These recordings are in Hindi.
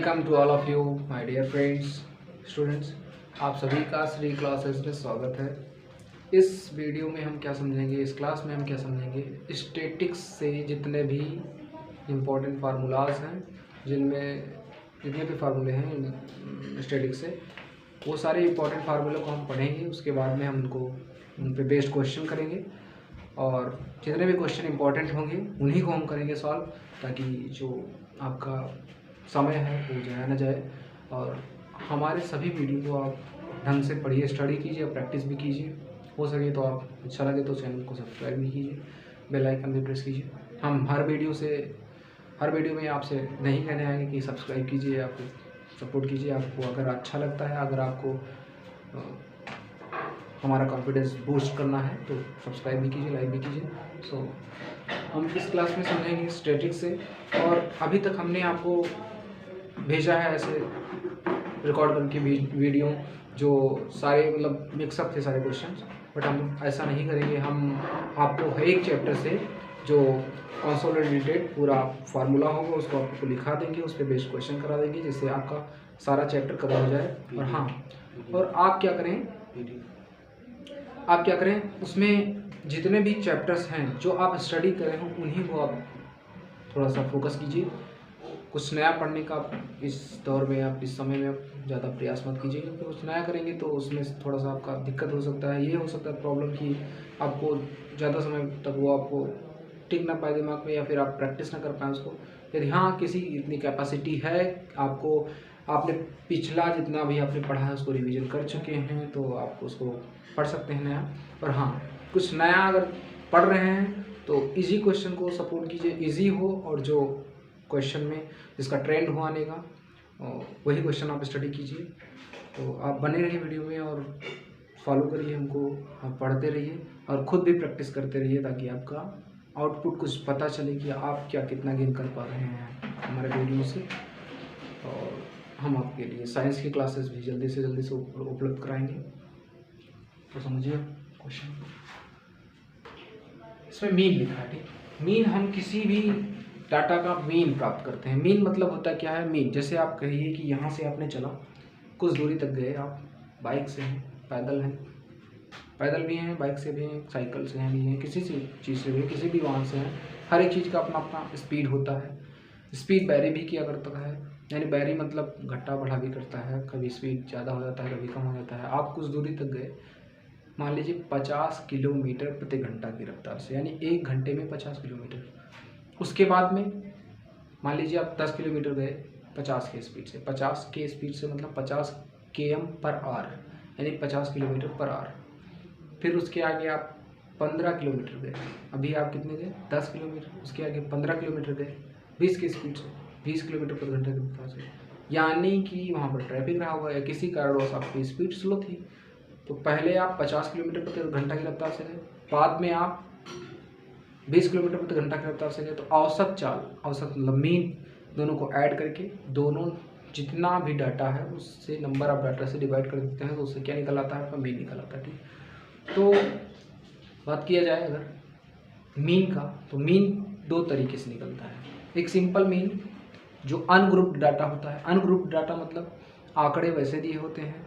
Welcome to all of you my dear friends students. आप सभी का श्री क्लासेस में स्वागत है। इस वीडियो में हम क्या समझेंगे, इस क्लास में हम क्या समझेंगे, स्टैटिक्स से जितने भी इम्पोर्टेंट फार्मूलाज हैं, जिनमें जितने भी फार्मूले हैं स्टैटिक्स से, वो सारे इम्पोर्टेंट फार्मूले को हम पढ़ेंगे। उसके बाद में हम उन पे बेस्ड क्वेश्चन करेंगे और जितने भी क्वेश्चन इंपॉर्टेंट होंगे उन्हीं को हम करेंगे सॉल्व, ताकि जो आपका समय है वो जाया न जाए। और हमारे सभी वीडियो को आप ढंग से पढ़िए, स्टडी कीजिए और प्रैक्टिस भी कीजिए। हो सके तो आप अच्छा लगे तो चैनल को सब्सक्राइब भी कीजिए, बेल आइकन भी प्रेस कीजिए। हम हर वीडियो में आपसे नहीं कहने आएंगे कि सब्सक्राइब कीजिए या फिर सपोर्ट कीजिए। आपको अगर अच्छा लगता है, अगर आपको हमारा कॉन्फिडेंस बूस्ट करना है तो सब्सक्राइब भी कीजिए, लाइक भी कीजिए। सो हम इस क्लास में समझेंगे स्टैटिक्स से। और अभी तक हमने आपको भेजा है ऐसे रिकॉर्ड करके वीडियो, जो सारे मतलब मिक्सअप थे सारे क्वेश्चंस, बट हम ऐसा नहीं करेंगे। हम आपको हर एक चैप्टर से जो कंसोलिडेटेड पूरा फार्मूला होगा उसको आपको लिखा देंगे, उस पर बेस्ड क्वेश्चन करा देंगे, जिससे आपका सारा चैप्टर कवर हो जाए। और हाँ, और आप क्या करें उसमें जितने भी चैप्टर्स हैं जो आप स्टडी कर रहे हो उन्हीं को आप थोड़ा सा फोकस कीजिए। कुछ नया पढ़ने का इस दौर में, आप इस समय में ज़्यादा प्रयास मत कीजिए, क्योंकि कुछ नया करेंगे तो उसमें थोड़ा सा आपका दिक्कत हो सकता है। ये हो सकता है प्रॉब्लम कि आपको ज़्यादा समय तक वो आपको टिक ना पाए दिमाग में, या फिर आप प्रैक्टिस ना कर पाएँ उसको। यदि हाँ किसी इतनी कैपेसिटी है, आपने पिछला जितना भी आपने पढ़ा है उसको रिवीजन कर चुके हैं, तो आप उसको पढ़ सकते हैं नया। और हाँ, कुछ नया अगर पढ़ रहे हैं तो इजी क्वेश्चन को सपोर्ट कीजिए, इजी हो, और जो क्वेश्चन में जिसका ट्रेंड हो आने का वही क्वेश्चन आप स्टडी कीजिए। तो आप बने रहिए वीडियो में और फॉलो करिए हमको, आप पढ़ते रहिए और ख़ुद भी प्रैक्टिस करते रहिए, ताकि आपका आउटपुट कुछ पता चले कि आप कितना गेन कर पा रहे हैं हमारे वीडियो से। और हम आपके लिए साइंस की क्लासेस भी जल्दी से उपलब्ध कराएंगे। तो समझिए क्वेश्चन, इसमें मीन लिखा है, ठीक। मीन, हम किसी भी डाटा का मीन प्राप्त करते हैं। मीन मतलब होता है क्या है, मीन जैसे आप कहिए कि यहाँ से आपने चला, कुछ दूरी तक गए, आप बाइक से हैं, पैदल भी हैं, बाइक से भी हैं, साइकिल से भी हैं, किसी चीज़ से भी, किसी भी वाहन से हैं। हर एक चीज़ का अपना अपना स्पीड होता है। स्पीड बैरी भी किया करता है, यानी बैरी मतलब घटा बढ़ा भी करता है, कभी स्पीड ज़्यादा हो जाता है, कभी कम हो जाता है। आप कुछ दूरी तक गए, मान लीजिए 50 किलोमीटर प्रति घंटा की रफ्तार से, यानी 1 घंटे में 50 किलोमीटर। उसके बाद में मान लीजिए आप 10 किलोमीटर गए 50 के स्पीड से, 50 के स्पीड से मतलब 50 km/h, यानी 50 किलोमीटर पर आवर। फिर उसके आगे आप 15 किलोमीटर गए, अभी आप कितने गए 10 किलोमीटर, उसके आगे 15 किलोमीटर गए 20 की स्पीड से, 20 किलोमीटर पर घंटे की रफ्तार से, यानी कि वहाँ पर ट्रैफिक रहा होगा या किसी कारणवश आपकी स्पीड स्लो थी। तो पहले आप 50 किलोमीटर प्रति घंटा की रफ्तार से गए, बाद में आप 20 किलोमीटर प्रति घंटा की रफ्तार से गए। तो औसत मतलब मीन, दोनों को ऐड करके दोनों जितना भी डाटा है उससे नंबर ऑफ डाटा से डिवाइड कर देते हैं, तो उससे क्या निकल आता है, आपका मीन निकल आता है, ठीक। तो बात किया जाए अगर मीन का, तो मीन 2 तरीके से निकलता है। एक सिंपल मीन जो अनग्रुप्ड डाटा होता है। अनग्रुप्ड डाटा मतलब आंकड़े वैसे दिए होते हैं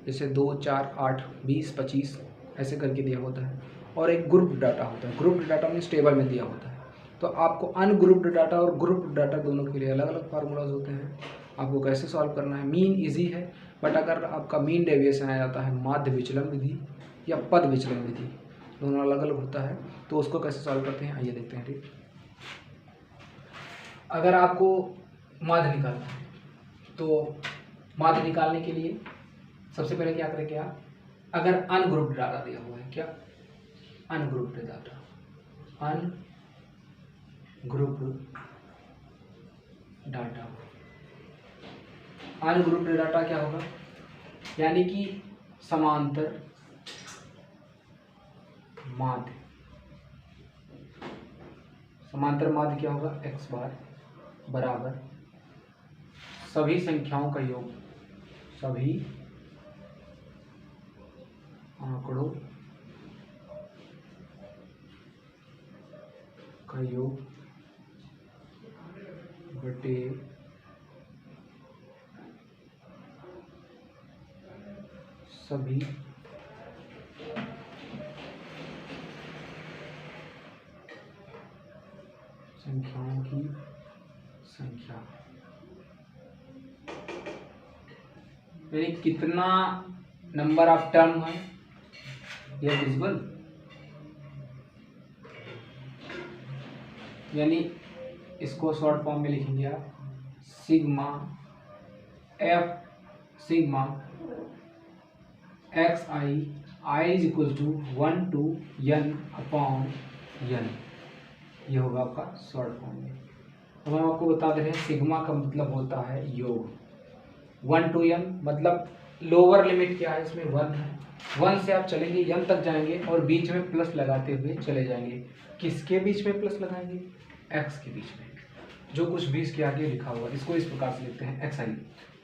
जैसे 2, 4, 8, 20, 25 ऐसे करके दिया होता है, और एक ग्रुप्ड डाटा होता है। ग्रुप्ड डाटा मीन्स टेबल में दिया होता है। तो आपको अनग्रुप्ड डाटा और ग्रुप्ड डाटा दोनों के लिए अलग अलग फार्मूलाज होते हैं। आपको कैसे सॉल्व करना है, मीन इजी है, बट अगर आपका मीन डेविएशन आ जाता है माध्य विचलन विधि या पद विचलन विधि, दोनों अलग अलग होता है, तो उसको कैसे सॉल्व करते हैं आइए देखते हैं, ठीक। अगर आपको माध्य निकालना है, तो माध्य निकालने के लिए सबसे पहले क्या करेंगे आप, अगर अनग्रुप्ड डाटा दिया हुआ है, क्या अनग्रुप्ड डाटा, अनग्रुप्ड डाटा क्या होगा, यानी कि समांतर माध्य क्या होगा, x बार बराबर सभी संख्याओं का योग, सभी आंकड़ों का योग बटे सभी संख्याओं की संख्या, यानी कितना नंबर ऑफ टर्म है यह डिविजिबल, यानी इसको शॉर्ट फॉर्म में लिखेंगे आप sigma X I is equal to 1 to n upon n, ये होगा आपका शॉर्ट फॉर्म में। अब हम आपको बता दे रहे हैं सिग्मा का मतलब होता है योग, 1 to n मतलब लोअर लिमिट क्या है इसमें 1 है, 1 से आप चलेंगे n तक जाएंगे और बीच में प्लस लगाते हुए चले जाएंगे। किसके बीच में प्लस लगाएंगे? x के बीच में, जो कुछ भी इसके आगे लिखा हुआ, इसको इस प्रकार से लिखते हैं xi,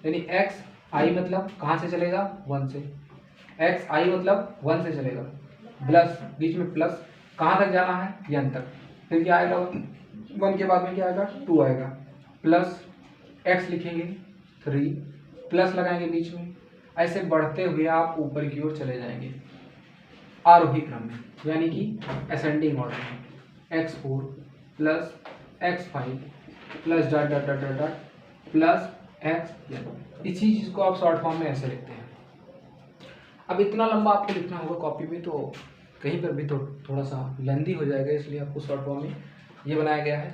यानी xi मतलब कहाँ से चलेगा 1 से, xi मतलब 1 से चलेगा, प्लस बीच में प्लस कहाँ तक जाना है n तक, फिर क्या आएगा 1 के बाद में क्या आएगा 2 आएगा, प्लस x लिखेंगे 3, प्लस लगाएंगे बीच में, ऐसे बढ़ते हुए आप ऊपर की ओर चले जाएंगे आरोही क्रम में, यानी कि असेंडिंग ऑर्डर में, x4 plus x5 plus dot dot dot dot dot plus x, इसी चीज को आप शॉर्ट फॉर्म में ऐसे लिखते हैं। अब इतना लंबा आपको लिखना होगा कॉपी में, तो कहीं पर भी तो थोड़ा सा लेंदी हो जाएगा, इसलिए आपको शॉर्ट फॉर्म में ये बनाया गया है।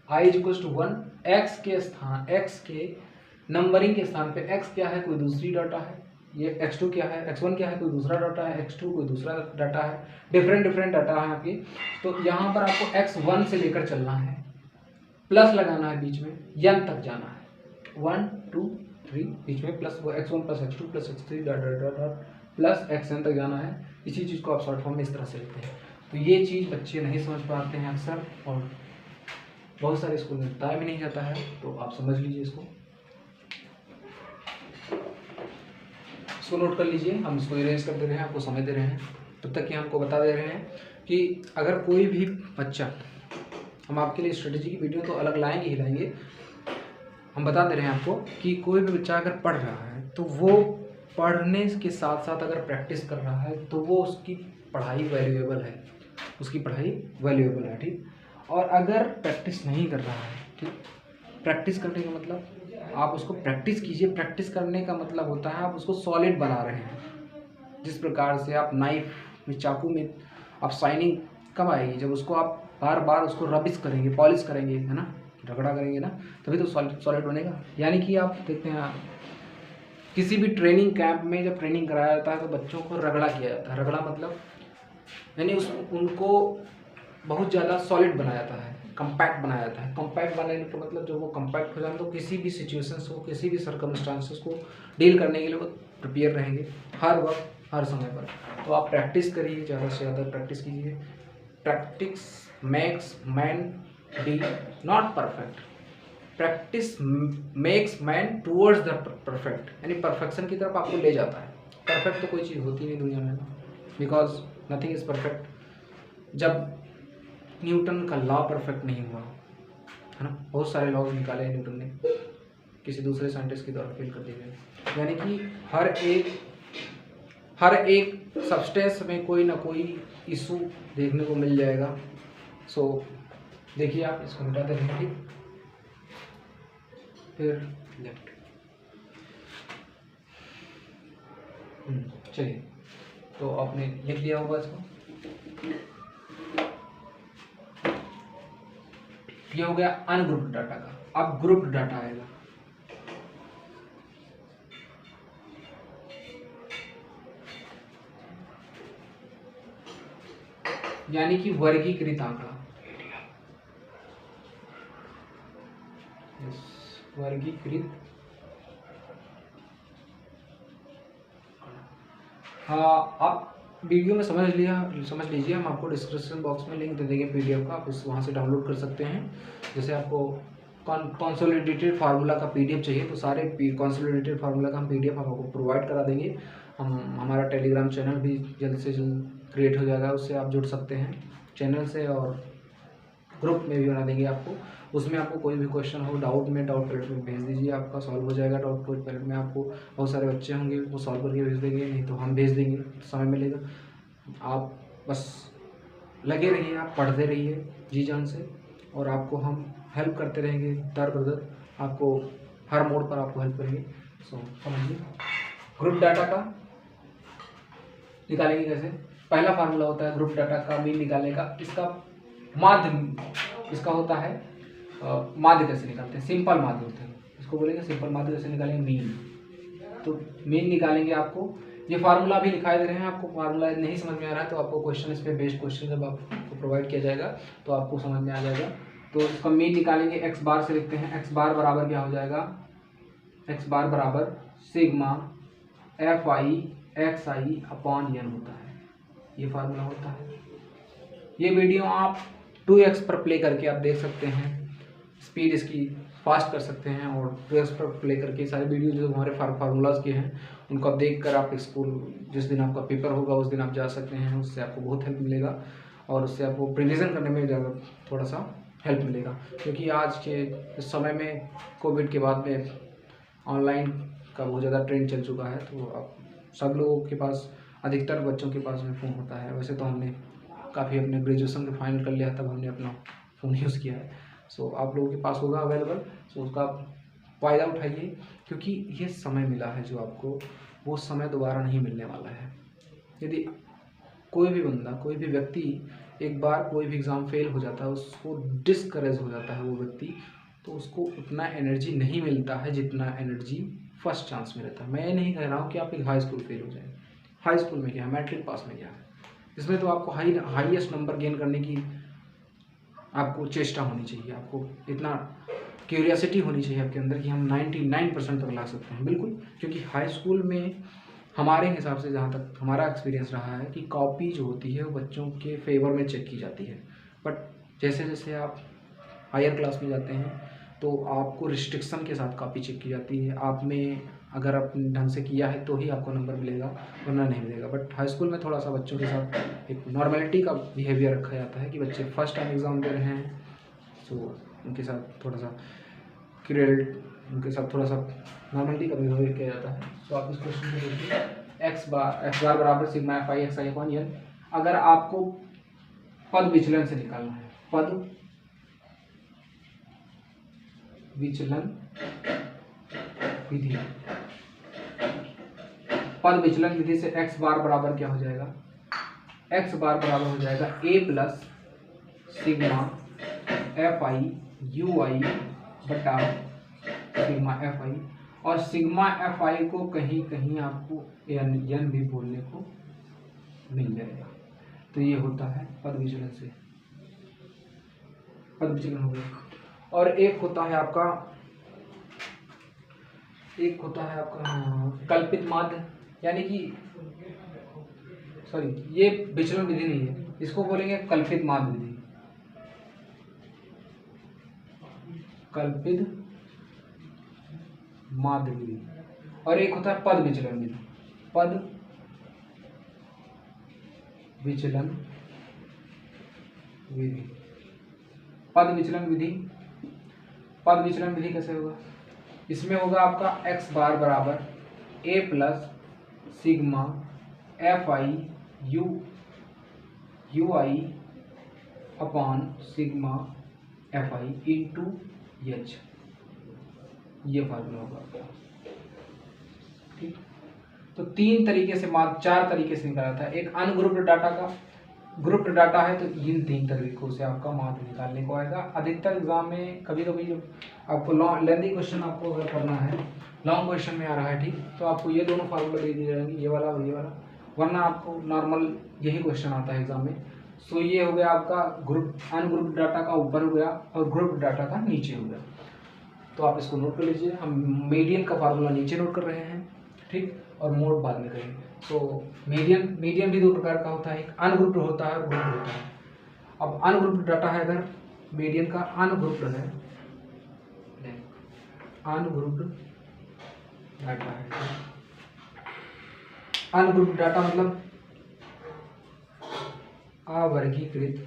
i is equal to 1, x के स्थान, x के नंबरिंग के स्थान पे x क्या है, कोई दूसरी डाटा है, ये x2 क्या है, x1 क्या है, कोई दूसरा डाटा है, x2 कोई दूसरा डाटा है, डिफरेंट डाटा है आपके। तो यहाँ पर आपको x1 से लेकर चलना है, प्लस लगाना है बीच में, n तक जाना है, 1 2 3 बीच में प्लस, वो x1 plus x2 plus x3 dot dot dot dot plus xn तक जाना है। इसी चीज़ को आप शॉर्ट फॉर्म में इस तरह से लिखते हैं। तो ये चीज़ बच्चे नहीं समझ पाते हैं अक्सर, और बहुत सारे स्कूल में बताया भी नहीं जाता है, तो आप समझ लीजिए इसको नोट कर लीजिए। हम इसको इरेज कर दे रहे हैं, आपको समझ दे रहे हैं, तब तक कि हमको बता दे रहे हैं कि अगर कोई भी बच्चा, हम आपके लिए स्ट्रेटेजी की वीडियो तो अलग लाएंगे ही लाएंगे, हम बता दे रहे हैं आपको कि कोई भी बच्चा अगर पढ़ रहा है तो वो पढ़ने के साथ साथ अगर प्रैक्टिस कर रहा है तो वो उसकी पढ़ाई वैल्यूएबल है, उसकी पढ़ाई वैल्यूएबल है, ठीक। और अगर प्रैक्टिस नहीं कर रहा है, ठीक, प्रैक्टिस करने का मतलब आप उसको प्रैक्टिस कीजिए, प्रैक्टिस करने का मतलब होता है आप उसको सॉलिड बना रहे हैं। जिस प्रकार से आप नाइफ में, चाकू में आप शाइनिंग कब आएगी, जब उसको आप बार बार उसको रबिश करेंगे, पॉलिश करेंगे, है ना, रगड़ा करेंगे ना, तभी तो सॉलिड बनेगा। यानी कि आप देखते हैं किसी भी ट्रेनिंग कैंप में जब ट्रेनिंग कराया जाता है तो बच्चों को रगड़ा किया जाता है। रगड़ा मतलब यानी उनको बहुत ज़्यादा सॉलिड बनाया जाता है, कंपैक्ट बनाया जाता है। कंपैक्ट बनाने का मतलब जब वो कंपैक्ट हो जाए तो किसी भी सिचुएशंस को, किसी भी सर्कमस्टांसेस को डील करने के लिए वो प्रिपेयर रहेंगे हर वक्त, हर समय पर। तो आप प्रैक्टिस करिए, ज़्यादा से ज़्यादा प्रैक्टिस कीजिए। Practice makes man B not perfect, practice makes man towards the perfect, यानी परफेक्शन की तरफ आपको ले जाता है। परफेक्ट तो कोई चीज़ होती नहीं दुनिया में, बिकॉज नथिंग इज़ परफेक्ट। जब न्यूटन का लॉ परफेक्ट नहीं हुआ, है ना, बहुत सारे लॉज निकाले न्यूटन ने, किसी दूसरे साइंटिस्ट के द्वारा फेल कर दिए गए। यानी कि हर एक सब्सटेंस में कोई ना कोई इशू देखने को मिल जाएगा। सो देखिए, आप इसको मिटा देते हैं, ठीक, फिर लेफ्ट। चलिए, तो आपने लिख लिया होगा इसको, ये हो गया अनग्रुप्ड डाटा का। अब ग्रुप्ड डाटा आएगा। यानी कि वर्गीकृत आंकड़ा, वर्गीकृत। हाँ, आप वीडियो में समझ लीजिए, हम आपको डिस्क्रिप्शन बॉक्स में लिंक दे देंगे पीडीएफ का, आप वहाँ से डाउनलोड कर सकते हैं। जैसे आपको कंसोलिडेटेड फार्मूला का पीडीएफ चाहिए तो सारे कंसोलिडेटेड फार्मूला का हम पीडीएफ आपको प्रोवाइड करा देंगे। हमारा टेलीग्राम चैनल भी जल्द से जल्द क्रिएट हो जाएगा, उससे आप जुड़ सकते हैं चैनल से, और ग्रुप में भी बना देंगे आपको। उसमें आपको कोई भी क्वेश्चन हो, डाउट में डाउट पीरियड में भेज दीजिए, आपका सॉल्व हो जाएगा। डाउट पीरियड में आपको बहुत सारे बच्चे होंगे, वो सॉल्व करके भेज देंगे, नहीं तो हम भेज देंगे, समय मिलेगा। आप बस लगे रहिए, आप पढ़ते रहिए जी जान से, और आपको हम हेल्प करते रहेंगे दर बदर, आपको हर मोड पर आपको हेल्प करेंगे। सो समझिए ग्रुप डाटा का निकालेंगे कैसे। पहला फार्मूला होता है ग्रुप डाटा का मीन निकालने का, इसका माध्य इसका होता है माध्य कैसे निकालते हैं, सिंपल माध्य होते हैं, इसको बोलेंगे सिंपल माध्य। कैसे निकालेंगे, मीन। तो मीन निकालेंगे, आपको ये फार्मूला भी दिखाई दे रहे हैं। आपको फार्मूला नहीं समझ में आ रहा है तो आपको क्वेश्चन, इस पर बेस्ड क्वेश्चन जब आपको प्रोवाइड किया जाएगा तो आपको समझ में आ जाएगा। तो इसका मीन निकालेंगे, एक्स बार से लिखते हैं। एक्स बार बराबर क्या हो जाएगा, एक्स बार बराबर sigma F I X I upon N होता है, ये फार्मूला होता है। ये वीडियो आप 2x पर प्ले करके आप देख सकते हैं, स्पीड इसकी फास्ट कर सकते हैं, और 2x पर प्ले करके सारे वीडियो जो हमारे फार्मूलाज के हैं उनको आप देख कर आप स्कूल जिस दिन आपका पेपर होगा उस दिन आप जा सकते हैं। उससे आपको बहुत हेल्प मिलेगा, और उससे आपको प्रिविजन करने में ज़्यादा थोड़ा सा हेल्प मिलेगा, क्योंकि आज के समय में कोविड के बाद में ऑनलाइन का बहुत ज़्यादा ट्रेंड चल चुका है। तो आप सब लोगों के पास, अधिकतर बच्चों के पास में फ़ोन होता है। वैसे तो हमने काफ़ी अपने ग्रेजुएशन के फाइनल कर लिया, तब हमने अपना फ़ोन यूज़ किया है। सो आप लोगों के पास होगा अवेलेबल, सो उसका फ़ायदा उठाइए, क्योंकि ये समय मिला है जो आपको, वो समय दोबारा नहीं मिलने वाला है। यदि कोई भी बंदा, कोई भी व्यक्ति एक बार कोई भी एग्ज़ाम फेल हो जाता है, उसको डिस्करेज हो जाता है वो व्यक्ति, तो उसको उतना एनर्जी नहीं मिलता है जितना एनर्जी फर्स्ट चांस में रहता है। मैं ये नहीं कह रहा हूँ कि आप एक हाई स्कूल फेल हो जाए, हाई स्कूल में क्या है, मैट्रिक पास में क्या है, इसमें तो आपको हाईएस्ट नंबर गेन करने की आपको चेष्टा होनी चाहिए, आपको इतना क्यूरियोसिटी होनी चाहिए आपके अंदर कि हम 99% तक ला सकते हैं। बिल्कुल, क्योंकि हाई स्कूल में हमारे हिसाब से, जहाँ तक हमारा एक्सपीरियंस रहा है, कि कॉपी जो होती है वो बच्चों के फेवर में चेक की जाती है। बट जैसे जैसे आप हायर क्लास में जाते हैं तो आपको रिस्ट्रिक्शन के साथ कॉपी चेक की जाती है। आप में अगर आपने ढंग से किया है तो ही आपको नंबर मिलेगा, वरना नहीं मिलेगा। बट हाई स्कूल में थोड़ा सा बच्चों के साथ एक नॉर्मेलिटी का बिहेवियर रखा जाता है कि बच्चे फर्स्ट टाइम एग्ज़ाम दे रहे हैं, तो उनके साथ थोड़ा सा उनके साथ थोड़ा सा नॉर्मेलिटी का बिहेवियर किया जाता है। तो आप इस क्वेश्चन में देखिए, एक्स बार बराबर sigma F I X I upon N. अगर आपको पद विचलन से निकालना है, पद विचलन विधि, पद विचलन विधि से x बार बराबर क्या हो जाएगा, x बार बराबर हो जाएगा a plus sigma F I U I बटा सिग्मा एफ आई, और सिग्मा एफ आई को कहीं कहीं आपको एन भी बोलने को मिल जाएगा। तो ये होता है पद विचलन से, पद विचलन हो गया। और एक होता है आपका कल्पित माध्य, यानी कि सॉरी, ये विचलन विधि नहीं है, इसको बोलेंगे कल्पित माध्य विधि, कल्पित माध्य विधि। और एक होता है पद विचलन विधि, पद विचलन विधि। पद विचलन विधि, पद विचलन विधि कैसे होगा, इसमें होगा आपका x बार बराबर a plus sigma F I U I upon sigma F I into H, ये फार्मूला होगा आपका। ठीक, तो तीन तरीके से चार तरीके से निकाला था। एक अनग्रुप्ड डाटा का, ग्रुप्ड डाटा है तो इन तीन तरीकों से आपका माध्य निकालने को आएगा। अधिकतर एग्जाम में कभी कभी जब आपको लेंथी क्वेश्चन आपको अगर करना है, लॉन्ग क्वेश्चन में आ रहा है, ठीक, तो आपको ये दोनों फार्मूला दे दिए जाएंगे, ये वाला और ये वाला, वरना आपको नॉर्मल यही क्वेश्चन आता है एग्जाम में। सो ये हो गया आपका अनग्रुप्ड डाटा का ऊपर हो गया और ग्रुप्ड डाटा का नीचे हो गया। तो आप इसको नोट कर लीजिए, हम मीडियन का फार्मूला नीचे नोट कर रहे हैं, ठीक, और मोड बाद में करेंगे। तो मीडियन भी दो प्रकार का होता है, एक अनग्रुप्ड होता है और ग्रुप्ड होता है। अब अनग्रुप्ड डाटा है, अगर मीडियन का अनग्रुप्ड है, अनग्रुप्ड डाटा है, अनग्रुप्ड डाटा मतलब अवर्गीकृत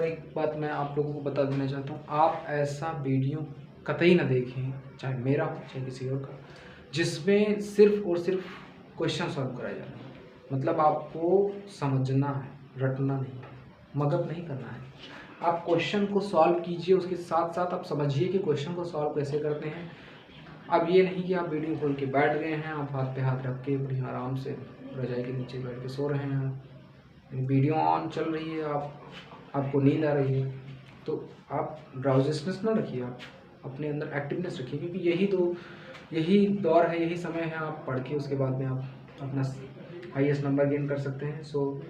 एक बात मैं आप लोगों को बता देना चाहता हूँ, आप ऐसा वीडियो कतई ना देखें, चाहे मेरा हो चाहे किसी और का, जिसमें सिर्फ और सिर्फ क्वेश्चन सॉल्व कराया जा रहा है। मतलब आपको समझना है, रटना नहीं, मगज नहीं करना है। आप क्वेश्चन को सॉल्व कीजिए, उसके साथ साथ आप समझिए कि क्वेश्चन को सॉल्व कैसे करते हैं। अब ये नहीं कि आप वीडियो खोल के बैठ गए हैं, आप हाथ पे हाथ रख के बड़ी आराम से रजाई के नीचे बैठ के सो रहे हैं, वीडियो ऑन चल रही है, आपको नींद आ रही है, तो आप ड्राउजीनेस ना रखिए, आप अपने अंदर एक्टिवनेस रखिए, क्योंकि यही दौर है, यही समय है। आप पढ़ के उसके बाद में आप अपना हाईएस्ट नंबर गेन कर सकते हैं। सो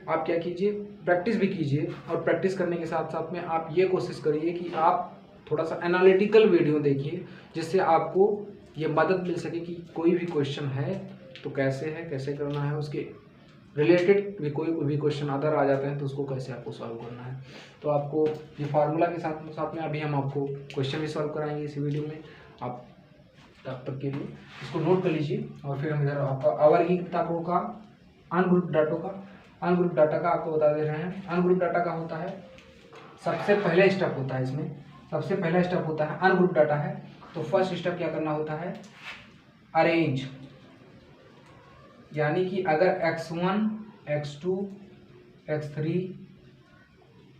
आप क्या कीजिए, प्रैक्टिस भी कीजिए, और प्रैक्टिस करने के साथ साथ में आप ये कोशिश करिए कि आप थोड़ा सा एनालिटिकल वीडियो देखिए, जिससे आपको ये मदद मिल सके कि कोई भी क्वेश्चन है तो कैसे करना है, उसके रिलेटेड भी कोई भी क्वेश्चन अदर आ जाते हैं तो उसको कैसे आपको सॉल्व करना है। तो आपको ये फार्मूला के साथ में अभी हम आपको क्वेश्चन भी सॉल्व कराएंगे इसी वीडियो में। आप तब तक के लिए इसको नोट कर लीजिए, और फिर हम इधर आपका अवर्गीकृत आंकड़ों का, अनग्रुप डाटा का आपको बता दे रहे हैं। अनग्रुप डाटा का होता है, सबसे पहले स्टेप होता है इसमें, सबसे पहला स्टेप होता है अनग्रुप डाटा है। तो फर्स्ट स्टेप क्या करना होता है, अरेंज, यानी कि अगर x1 x2 x3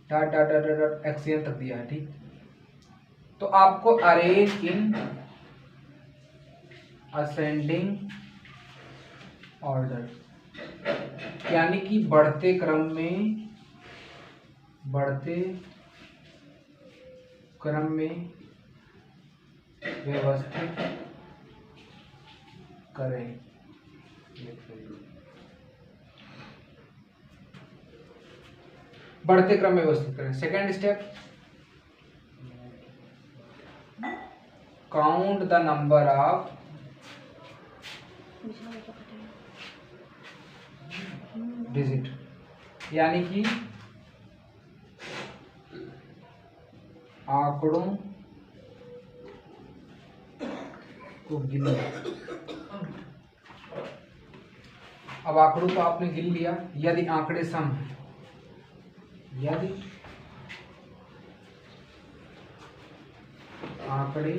dot dot dot dot xn तक दिया है, ठीक, तो आपको अरेंज इन असेंडिंग ऑर्डर, यानी कि बढ़ते क्रम में व्यवस्थित करें। बढ़ते क्रम में व्यवस्थित करें। Second step, count the number of digit, यानी कि आंकड़ों को गिनो। अब आंकड़ों को आपने गिन लिया, यदि आंकड़े सम है, यदि आंकड़े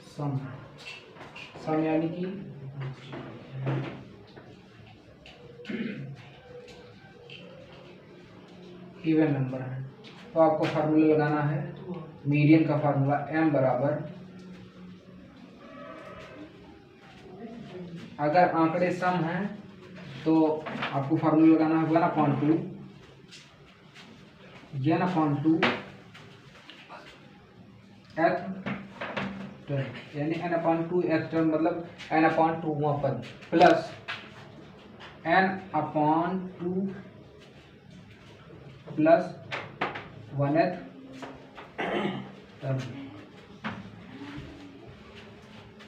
सम यानी कि इवन नंबर है, तो आपको फार्मूला लगाना है मीडियन का फार्मूला, m बराबर, अगर आंकड़े सम हैं तो आपको फार्मूला लगाना है 1/2 n/2 h टर्म, यानी n/2 h टर्म मतलब n/2वां पद plus n/2 plus 1th term,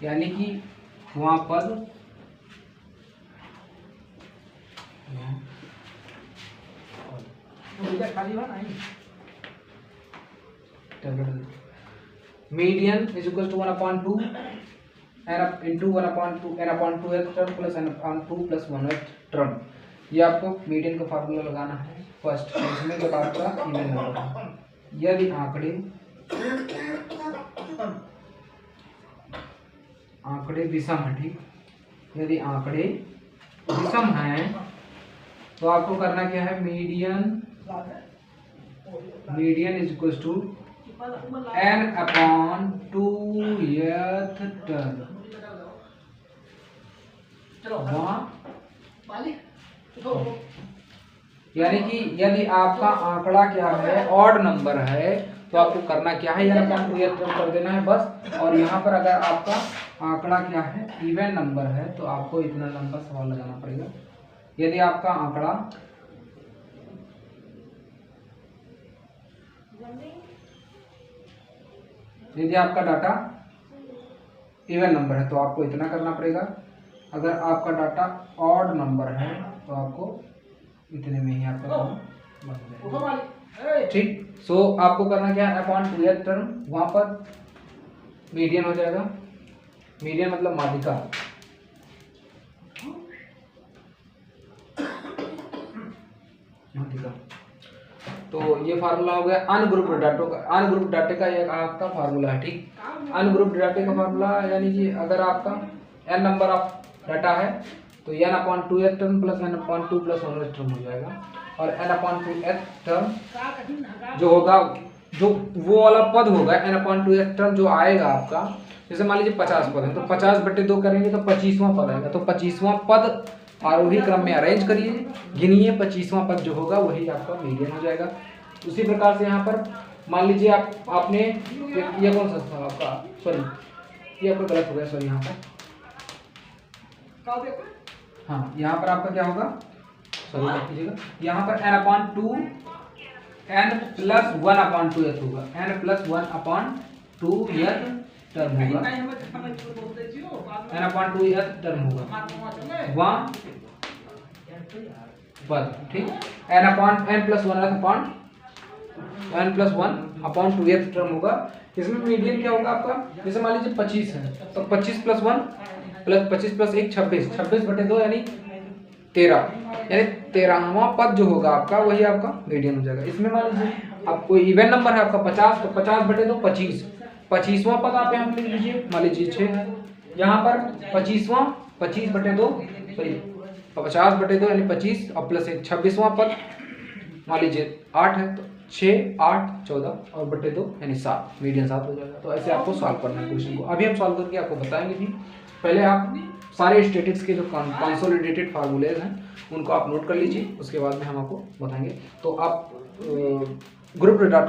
यानी कि वहां पद median is equal to 1/2 n into 1/2 n/2th term plus n/2 plus 1th term. ये आपको मीडियन का फार्मूला लगाना है फर्स्ट। इसमें जब आपका इवन नंबर है, यदि आंकड़े विषम है, ठीक, यदि आंकड़े विषम हैं तो आपको करना क्या है, median is equal to n/2th term, यानी कि यदि आपका आंकड़ा क्या है, ऑड नंबर है, तो आपको करना क्या है, n/2th टर्म कर देना है बस। और यहाँ पर अगर आपका आंकड़ा क्या है, इवन नंबर है, तो आपको इतना लंबा सवाल लगाना पड़ेगा। यदि आपका आंकड़ा यदि आपका डाटा इवन नंबर है तो आपको इतना करना पड़ेगा। अगर आपका डाटा ऑड नंबर है तो आपको इतने में ही आपका काम बन जाएगा, ठीक। सो आपको करना क्या है, n/2th टर्म, वहां पर मीडियन हो जाएगा, मीडियन मतलब माध्यिका, तो ये फार्मूला हो गया अनग्रुप डाटा का। अनग्रुप डाटे का ये आपका फार्मूला है, ठीक। अनग्रुप डाटे का फार्मूला यानी कि अगर आपका n नंबर ऑफ डाटा है तो n/2th term plus n/2 plus 1th term हो जाएगा, और n/2th टर्म जो होगा, जो वो वाला पद होगा n/2th टर्म जो आएगा आपका, जैसे मान लीजिए 50 पद है तो 50/2 करेंगे तो 25वां पद आएगा। तो 25वां पद आरोही क्रम में अरेंज करिए, गिनिए, 25वां पद जो होगा वही आपका मीडियन हो जाएगा। उसी प्रकार से यहाँ पर मान लीजिए आपने ये कौन सा था आपका, सॉरी ये आपका गलत हो गया, सॉरी यहाँ पर, हाँ यहाँ पर आपका क्या होगा, सॉरी माफ कीजिएगा, यहाँ पर n/2 n+1/2th होगा, n+1/2th टर्म होगा, n/2th टर्म होगा वहाँ पद, ठीक। n+1/2th टर्म होगा। इसमें मीडियन क्या होगा आपका, जैसे मान लीजिए 25 है तो 25 + 1 प्लस 25 + 1 26, 26/2 यानी 13, यानी 13वां पद जो होगा आपका वही आपका मीडियन हो जाएगा। इसमें मान लीजिए आप कोई इवन नंबर है आपका 50, तो 50/2 25, 25वां पद आप यहाँ लिख लीजिए, मान लीजिए 6 है, यहाँ पर 25वां 25/2 सॉरी 50/2 यानी 25 और प्लस 1 26वां पद मान लीजिए 8 है तो 6 8 14 और बटे 2 यानी 7, मीडियन 7 हो जाएगा। तो ऐसे आपको सॉल्व करना है क्वेश्चन को। अभी हम सॉल्व करके आपको बताएंगे भी, पहले आप सारे स्टैटिस्टिक्स के जो कंसोलिडेटेड फार्मूलेज हैं उनको आप नोट कर लीजिए, उसके बाद में हम आपको बताएंगे। तो आप ग्रुप डाटा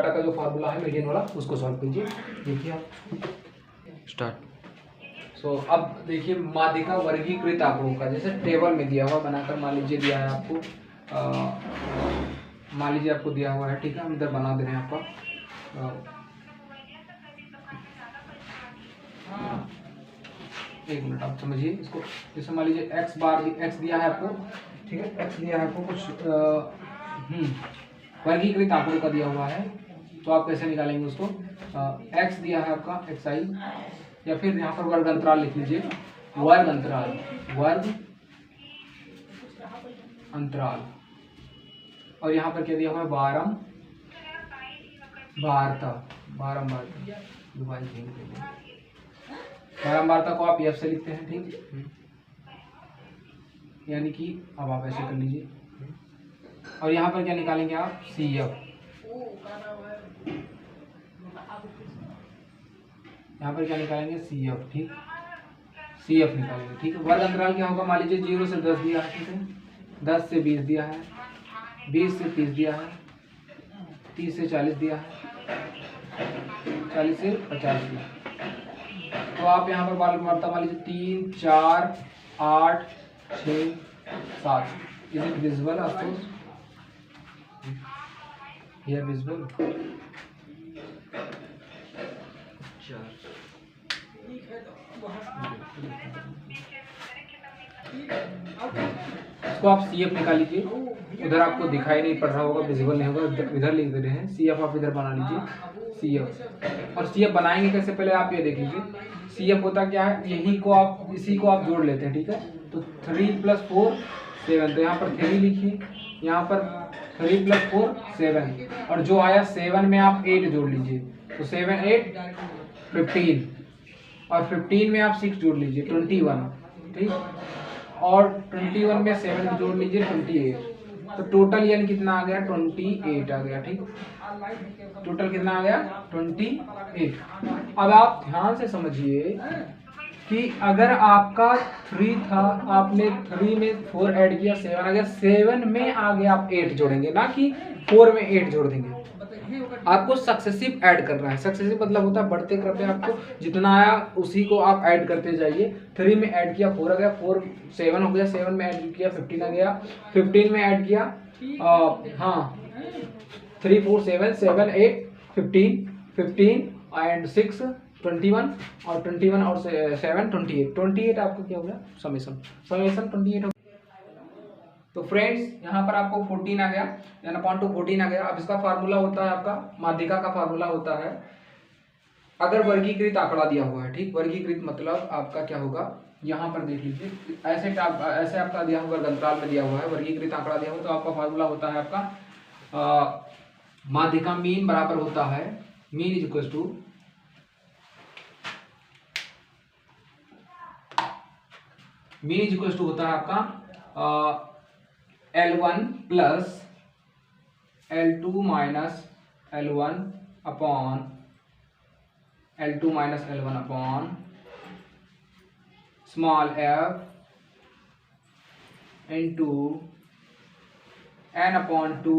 का जो फार्मूला है मीडियन वाला उसको सॉल्व कीजिए। देखिए आप स्टार्ट। सो अब देखिए माध्यिका वर्गीकृत आंकड़ों का, जैसे टेबल में दिया हुआ बनाकर, मान लीजिए दिया है आपको, मान लीजिए आपको दिया हुआ है, ठीक है, हम इधर बना दे रहे हैं आपका, एक मिनट आप समझिए इसको। जैसे मान लीजिए x दिया है आपको, ठीक है, x दिया है आपको कुछ वर्गीकृत आंकड़ों का दिया हुआ है, तो आप कैसे निकालेंगे उसको। x दिया है आपका xi, या फिर यहाँ पर वर्ग अंतराल लिख लीजिए, वर्ग अंतराल, और यहाँ पर क्या दिया हुआ है, बारंबारता को आप f से लिखते हैं, ठीक, यानी कि अब आप ऐसे कर लीजिए, और यहाँ पर क्या निकालेंगे आप, CF, यहाँ पर क्या निकालेंगे, CF, ठीक, CF निकालेंगे, ठीक है। वर्ग अंतराल क्या होगा, मान लीजिए 0 से 10 दिया है, ठीक है, 10 से 20 दिया है, 20 से 30 दिया है, 30 से 40 दिया है, 40 से 50 दिया है। तो आप यहाँ पर बारंबारता मान लीजिए 3 4 8 6 7, इज इट विजिबल आपको, हियर विजिबल, इसको आप CF निकाल लीजिए, उधर आपको दिखाई नहीं पड़ रहा होगा, विजिबल नहीं होगा, इधर लिख दे रहे हैं CF, आप इधर बना लीजिए CF। और CF बनाएंगे कैसे, पहले आप ये देख लीजिए, CF होता क्या है, इसी को आप जोड़ लेते हैं, ठीक है। तो 3 + 4 7, तो यहाँ पर 3 लिखिए, यहाँ पर 3 + 4 7, और जो आया 7 में आप 8 जोड़ लीजिए, तो 7 8 15, और 15 में आप 6 जोड़ लीजिए 21, ठीक, और 21 में 7 जोड़ लीजिए 28, तो टोटल यानी कितना आ गया, 28 आ गया, ठीक, टोटल कितना आ गया, 28। अब आप ध्यान से समझिए कि अगर आपका 3 था, आपने 3 में 4 ऐड किया, 7 आ गया, 7 में आगे आप 8 जोड़ेंगे, ना कि 4 में 8 जोड़ देंगे। आपको सक्सेसिव ऐड करना है, सक्सेसिव मतलब होता है बढ़ते क्रम में, आपको जितना आया उसी को आप ऐड करते जाइए। 3 में ऐड किया 4 आ गया, 4 7 हो गया, 7 में ऐड किया 15 आ गया, 15 में ऐड किया 3 4 7 7 8 15 एंड 6 21, और 21 और 7 28 आपको क्या हो गया, समेशन 28 हो। तो फ्रेंड्स यहाँ पर आपको 14 आ गया, n/2 14 आ गया। अब इसका फार्मूला होता है आपका, माध्यिका का फार्मूला होता है, अगर वर्गीकृत आंकड़ा दिया हुआ है, ठीक, वर्गीकृत मतलब आपका क्या होगा, यहाँ पर देख लीजिए, ऐसे आपका दिया हुआ वर्ग अंतराल में दिया हुआ है, वर्गीकृत आंकड़ा दिया हुआ, तो आपका फार्मूला होता है आपका माध्यिका मीन बराबर होता है, मीन इज इक्वल टू होता है आपका L1 plus L2 minus L1 upon small f into n/2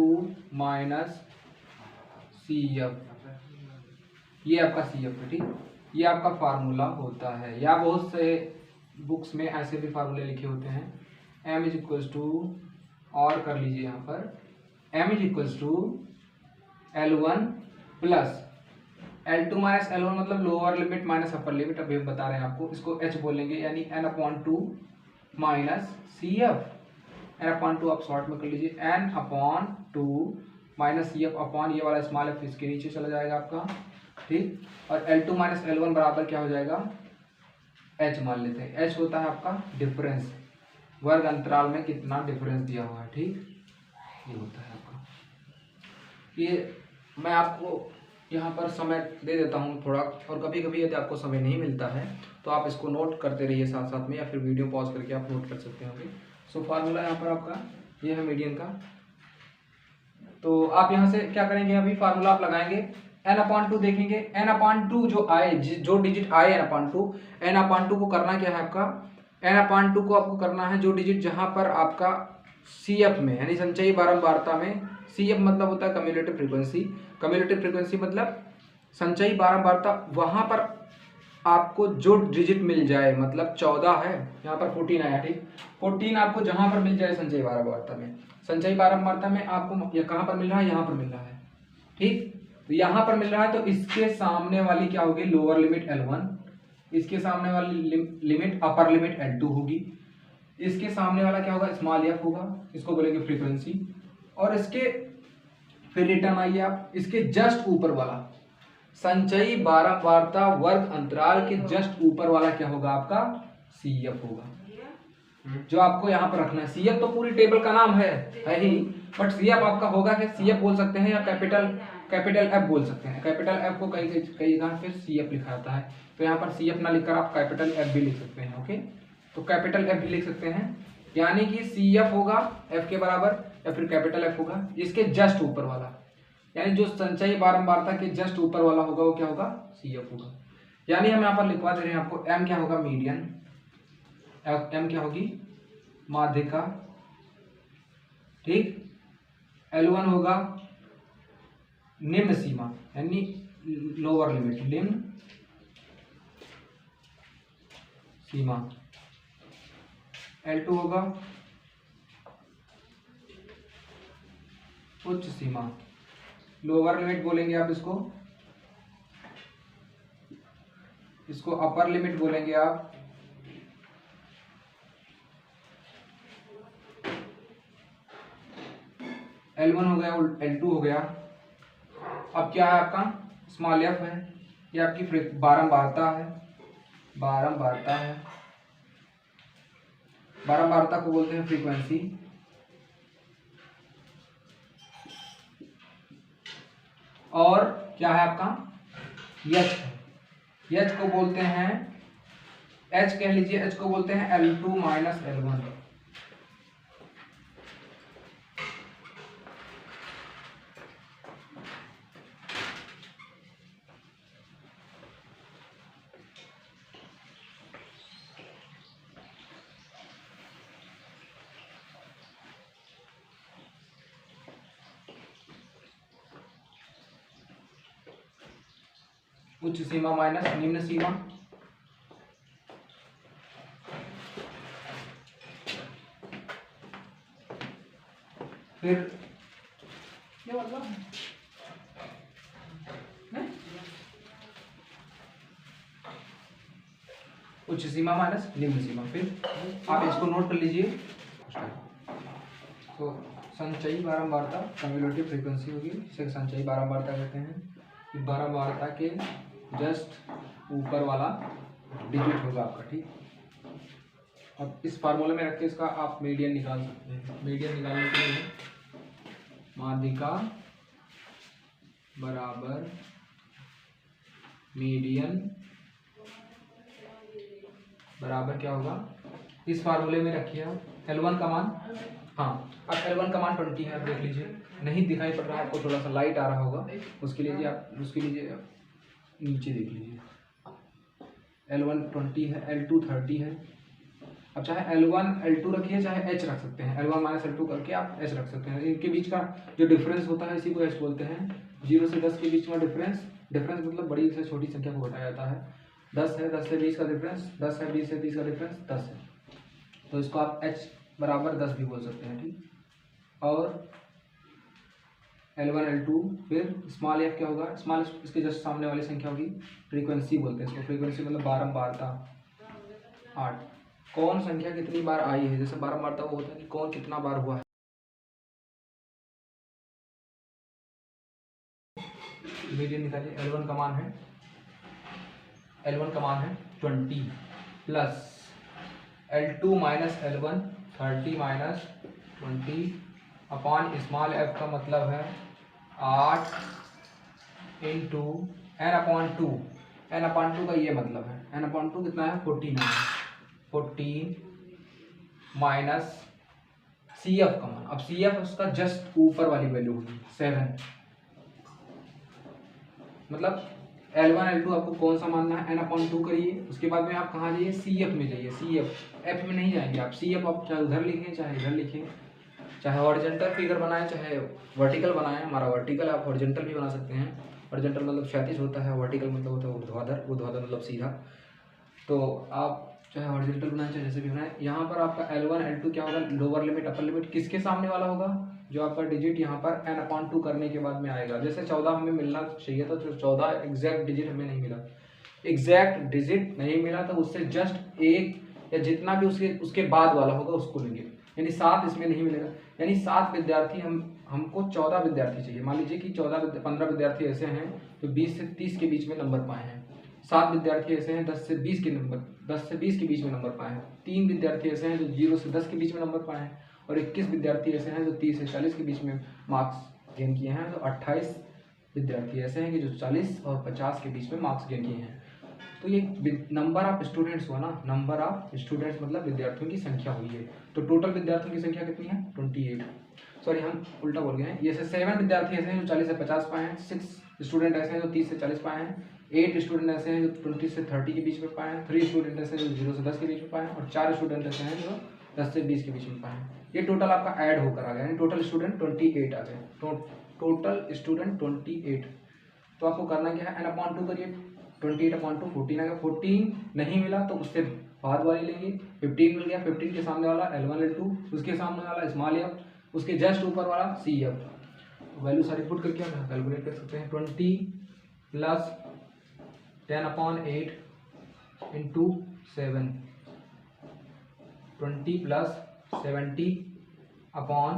minus CF, ये आपका CF है, ठीक। ये आपका फार्मूला होता है, या बहुत से बुक्स में ऐसे भी फार्मूले लिखे होते हैं। m इज इक्वल्स टू, और कर लीजिए यहाँ पर m is equals to L1 plus L2 minus L1 मतलब lower limit minus upper limit, अभी हम बता रहे हैं आपको, इसको h बोलेंगे, यानी n/2 माइनस CF, n/2 आप शॉर्ट में कर लीजिए, n/2 माइनस CF अपॉन ये वाला स्मॉल f इसके नीचे चला जाएगा आपका, ठीक। और L2 माइनस L1 बराबर क्या हो जाएगा, h मान लेते हैं। h होता है आपका डिफरेंस, वर्ग अंतराल में कितना डिफरेंस दिया हुआ है, ठीक, ये होता है आपका। ये मैं आपको यहाँ पर समय दे देता हूँ थोड़ा, और कभी कभी यदि आपको समय नहीं मिलता है तो आप इसको नोट करते रहिए साथ साथ में, या फिर वीडियो पॉज करके आप नोट कर सकते होंगे। सो फार्मूला यहाँ पर आपका ये है मीडियन का। तो आप यहाँ से क्या करेंगे, अभी फार्मूला आप लगाएंगे, n/2 देखेंगे, n/2 जो आए, जो डिजिट आए n/2 को करना क्या है आपका, n/2 को आपको करना है जो डिजिट जहाँ पर आपका CF में, यानी संचयी बारंबारता में, CF मतलब होता है कम्युलेटिव फ्रीक्वेंसी मतलब संचयी बारंबारता, वहाँ पर आपको जो डिजिट मिल जाए, मतलब 14 है, यहाँ पर 14 आया, ठीक, 14 आपको जहाँ पर मिल जाए संचयी बारंबारता में आपको ये कहाँ पर मिल रहा है, यहाँ पर मिल रहा है, ठीक। तो यहाँ पर मिल रहा है, तो इसके सामने वाली क्या होगी, लोअर लिमिट L1, इसके सामने वाली लिमिट अपर लिमिट L2 होगी, इसके सामने वाला क्या होगा, स्मॉल f होगा, इसको बोलेंगे फ्रीक्वेंसी। और इसके फिर रिटर्न आइए आप, इसके जस्ट ऊपर वाला संचयी बारंबारता वर्ग अंतराल के जस्ट ऊपर वाला क्या होगा आपका, CF होगा, जो आपको यहाँ पर रखना है। CF तो पूरी टेबल का नाम है ही, बट CF आपका होगा कि CF बोल सकते हैं, या कैपिटल F बोल सकते हैं। कैपिटल F को कई जगह फिर CF लिखा जाता है, तो यहाँ पर CF ना लिखकर आप कैपिटल F भी लिख सकते हैं, ओके। तो कैपिटल F भी लिख सकते हैं, यानी कि CF होगा F के बराबर, या फिर कैपिटल F होगा इसके जस्ट ऊपर वाला, यानी जो संचयी बारंबारता के जस्ट ऊपर वाला होगा वो क्या होगा, CF होगा। यानी हम यहाँ पर लिखवा दे रहे हैं आपको, M क्या होगा, मीडियन, M क्या होगी, माध्यिका, ठीक। L1 होगा निम्न सीमा, यानी लोअर लिमिट, निम्न सीमा। L2 होगा उच्च सीमा, लोअर लिमिट बोलेंगे आप इसको अपर लिमिट बोलेंगे आप। L1 हो गया, L2 हो गया। अब क्या है आपका, स्मॉल f है, ये आपकी बारंबारता है, बारंबारता को बोलते हैं फ्रीक्वेंसी। और क्या है आपका, H को बोलते हैं, H कह लीजिए, H को बोलते हैं L2 माइनस L1। उच्च सीमा माइनस निम्न सीमा, फिर क्या मतलब उच्च सीमा माइनस निम्न सीमा। फिर आप इसको नोट कर लीजिए, तो संचयी बारंबारता कम्युलेटिव फ्रीक्वेंसी होगी, इसे संचयी बारंबारता कहते हैं। बारंबारता के जस्ट ऊपर वाला डिजिट होगा आपका, ठीक। अब इस फार्मूले में रख के इसका आप मीडियन निकाल सकते हैं। मीडियन निकालने के लिए माध्यिका बराबर मीडियन बराबर क्या होगा, इस फार्मूले में रखिए आप L1 का मान, हाँ अब L1 का मान 20 है, आप देख लीजिए, नहीं दिखाई पड़ रहा है आपको, थोड़ा सा लाइट आ रहा होगा, उसके लिए आप नीचे देख लीजिए, L1 20 है, L2 30 है। अब चाहे L1 L2 रखिए, चाहे H रख सकते हैं, L1 माइनस L2 करके आप H रख सकते हैं। इनके बीच का जो डिफरेंस होता है इसी को H बोलते हैं। 0 से 10 के बीच में डिफरेंस मतलब बड़ी से छोटी संख्या को घटाया जाता है। 10 है, 10 से 20 का डिफरेंस 10 है, 20 से 30 का डिफरेंस 10 है, तो इसको आप H बराबर 10 भी बोल सकते हैं, ठीक। और L1 L2 फिर स्मॉल f क्या होगा, स्मॉल इसके जस्ट सामने वाली संख्या होगी, फ्रीक्वेंसी बोलते हैं इसको, फ्रीक्वेंसी मतलब बारंबारता 8, कौन संख्या कितनी बार आई है, जैसे बारंबारता वो होता है कि कौन कितना बार हुआ है। मीडियन निकालिए, L1 का मान है, L1 का मान है 20 plus L2 minus L1 30 minus 20 upon small f का मतलब है 8 into n upon 2, n upon 2 का ये मतलब है, n अपॉन 2 कितना है 14 है, 14 माइनस CF का मान, अब CF उसका जस्ट ऊपर वाली वैल्यू होगी 7, मतलब L1 L2 आपको कौन सा मानना है, n अपॉन 2 करिए, उसके बाद में आप कहाँ जाइए, CF में जाइए, CF F में नहीं जाएंगे आप, CF आप चाहे उधर लिखें चाहे इधर लिखें, चाहे हॉरिजॉन्टल फिगर बनाएं चाहे वर्टिकल बनाएं, हमारा वर्टिकल आप हॉरिजॉन्टल भी बना सकते हैं, हॉरिजॉन्टल मतलब क्षैतिज होता है, वर्टिकल मतलब होता है ऊर्ध्वाधर, ऊर्ध्वाधर मतलब सीधा, तो आप चाहे हॉरिजॉन्टल बनाएं चाहे जैसे भी बनाएं। यहाँ पर आपका L1 L2 क्या होगा, लोअर लिमिट अपर लिमिट किसके सामने वाला होगा, जो आपका डिजिट यहाँ पर n अपॉन 2 करने के बाद में आएगा, जैसे 14 हमें मिलना चाहिए था, तो 14 एग्जैक्ट डिजिट हमें नहीं मिला, एग्जैक्ट डिजिट नहीं मिला, तो उससे जस्ट एक या जितना भी उसके बाद वाला होगा उसको लेंगे, यानी 7 इसमें नहीं मिलेगा, यानी 7 विद्यार्थी हमको 14 विद्यार्थी चाहिए। मान लीजिए कि 15 विद्यार्थी ऐसे हैं जो 20 से 30 के बीच में नंबर पाए हैं, 7 विद्यार्थी ऐसे हैं 10 से 20 के बीच में नंबर पाए हैं, 3 विद्यार्थी ऐसे हैं जो 0 से 10 के बीच में नंबर पाए हैं, और 21 विद्यार्थी ऐसे हैं जो 30 से 40 के बीच में मार्क्स गेन किए हैं, तो 28 विद्यार्थी ऐसे हैं कि जो 40 और 50 के बीच में मार्क्स गेन किए हैं। तो ये नंबर ऑफ स्टूडेंट्स हुआ ना, नंबर ऑफ स्टूडेंट्स मतलब विद्यार्थियों की संख्या हुई है, तो टोटल विद्यार्थियों की संख्या कितनी है 28, सॉरी हम उल्टा बोल गए हैं, ये 7 विद्यार्थी ऐसे हैं जो 40 से 50 पाए हैं, 6 स्टूडेंट ऐसे हैं जो 30 से 40 पाए हैं, 8 स्टूडेंट ऐसे हैं जो 20 से 30 के बीच में पाए हैं, 3 स्टूडेंट ऐसे हैं जो 0 से 10 के बीच में पाए हैं, और 4 स्टूडेंट ऐसे हैं जो 10 से 20 के बीच में पाए हैं। ये टोटल आपका ऐड होकर आ गया, यानी टोटल स्टूडेंट 28 आ गए, टोटल स्टूडेंट 28। तो आपको करना क्या है, n अपॉन 2 करिए, 28 अपॉन 2 14 आ गया, 14 नहीं मिला तो उससे बाद वाली लेंगे, 15 मिल गया, 15 के सामने वाला L1 L2, उसके सामने वाला स्मॉल f, उसके जस्ट ऊपर वाला CF, वैल्यू सारी पुट करके आप कैलकुलेट कर सकते हैं, 20 plus 10 upon 8 into 7, 20 plus 70 upon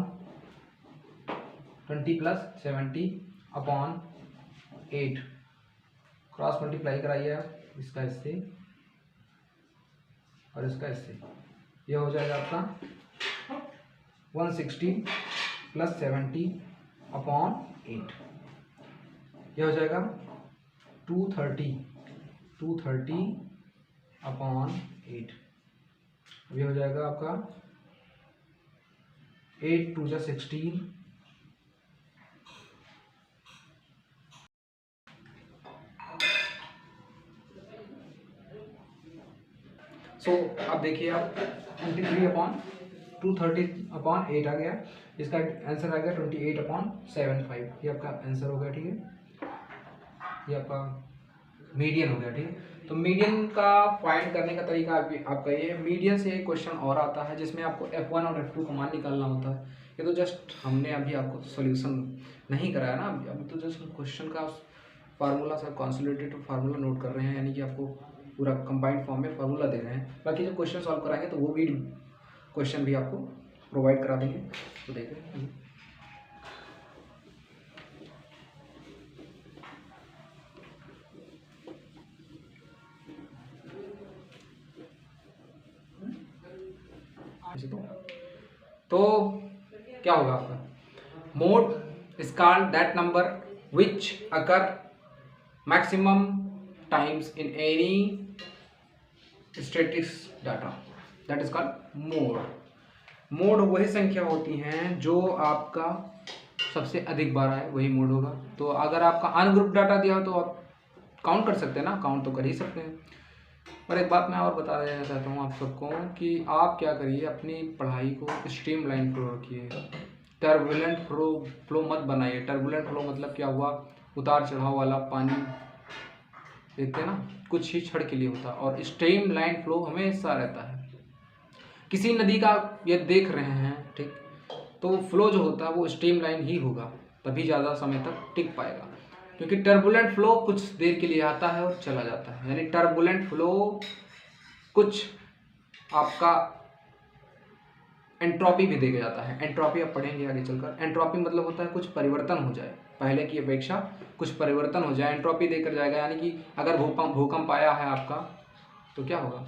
8, cross multiply कराइए आप, इसका इससे और इसका इससे, यह हो जाएगा आपका 160 प्लस 70 अपॉन 8, यह हो जाएगा 230 अपॉन 8, यह हो जाएगा आपका 8 2 जा 16, सो अब देखिए आप 23 अपॉन 230 अपॉन 8 आ गया, इसका आंसर आ गया 28 अपॉन 75, ये आपका आंसर हो गया, ठीक है, ये आपका मीडियन हो गया, ठीक है। तो मीडियन का फाइंड करने का तरीका आपका ये है, मीडियन से एक क्वेश्चन और आता है जिसमें आपको F1 और F2 का मान निकालना होता है, ये तो जस्ट हमने अभी आपको सॉल्यूशन नहीं कराया ना, अभी तो जस्ट क्वेश्चन का formula sir consolidated formula note कर रहे हैं, यानी कि आपको पूरा कंबाइंड फॉर्म में फार्मूला दे रहे हैं, बाकी जब क्वेश्चन सॉल्व कराएंगे तो वो भी क्वेश्चन भी आपको प्रोवाइड करा देंगे, तो देखें। तो क्या होगा आपका mode is called that number which occur maximum times in any statistics data, that is called mode. Mode वही संख्या होती हैं जो आपका सबसे अधिक बार आए, वही मोड होगा। तो अगर आपका अनग्रुप डाटा दिया हो तो आप काउंट कर सकते हैं ना, काउंट तो कर ही सकते हैं। और एक बात मैं और बता देना चाहता हूँ आप सबको कि आप क्या करिए, अपनी पढ़ाई को स्ट्रीमलाइन फ्लो रखिए, टर्बुलेंट फ्लो मत बनाइए। टर्बुलेंट फ्लो मतलब क्या हुआ, उतार चढ़ाव वाला पानी देखते हैं ना, कुछ ही क्षण के लिए होता है, और स्ट्रीमलाइन फ्लो हमेशा रहता है। किसी नदी का ये देख रहे हैं, ठीक, तो फ्लो जो होता है वो स्ट्रीमलाइन ही होगा, तभी ज़्यादा समय तक टिक पाएगा। क्योंकि टर्बुलेंट फ्लो कुछ देर के लिए आता है और चला जाता है, यानी टर्बुलेंट फ्लो कुछ आपका एंट्रोपी भी देखा जाता है। एंट्रोपी आप पढ़ेंगे आगे चलकर। एंट्रोपी मतलब होता है कुछ परिवर्तन हो जाए, पहले की अपेक्षा कुछ परिवर्तन हो जाए, एंट्रोपी देकर जाएगा। यानी कि अगर भूकंप आया है आपका तो क्या होगा,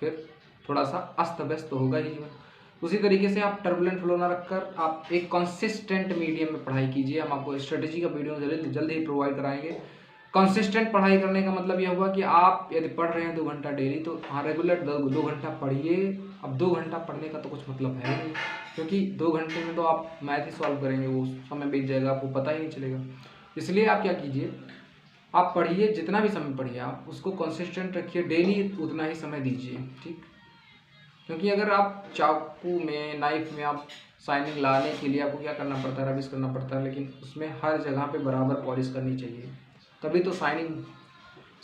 फिर थोड़ा सा अस्त व्यस्त तो होगा ही जीवन। उसी तरीके से आप टर्बुलेंट फ्लो ना रखकर आप एक कंसिस्टेंट मीडियम में पढ़ाई कीजिए। हम आपको स्ट्रेटेजी का वीडियो जल्दी ही प्रोवाइड कराएंगे। कंसिस्टेंट पढ़ाई करने का मतलब यह हुआ कि आप यदि पढ़ रहे हैं 2 घंटा डेली, तो हाँ रेगुलर 2 घंटा पढ़िए। अब 2 घंटा पढ़ने का तो कुछ मतलब है नहीं, क्योंकि 2 घंटे में तो आप मैथ ही सॉल्व करेंगे, वो समय बीत जाएगा, आपको पता ही नहीं चलेगा। इसलिए आप क्या कीजिए, आप पढ़िए, जितना भी समय पढ़िए आप उसको कंसिस्टेंट रखिए, डेली उतना ही समय दीजिए, ठीक। क्योंकि अगर आप चाकू में, नाइफ में आप शाइनिंग लाने के लिए आपको क्या करना पड़ता है, रबिश करना पड़ता है, लेकिन उसमें हर जगह पे बराबर पॉलिश करनी चाहिए, तभी तो शाइनिंग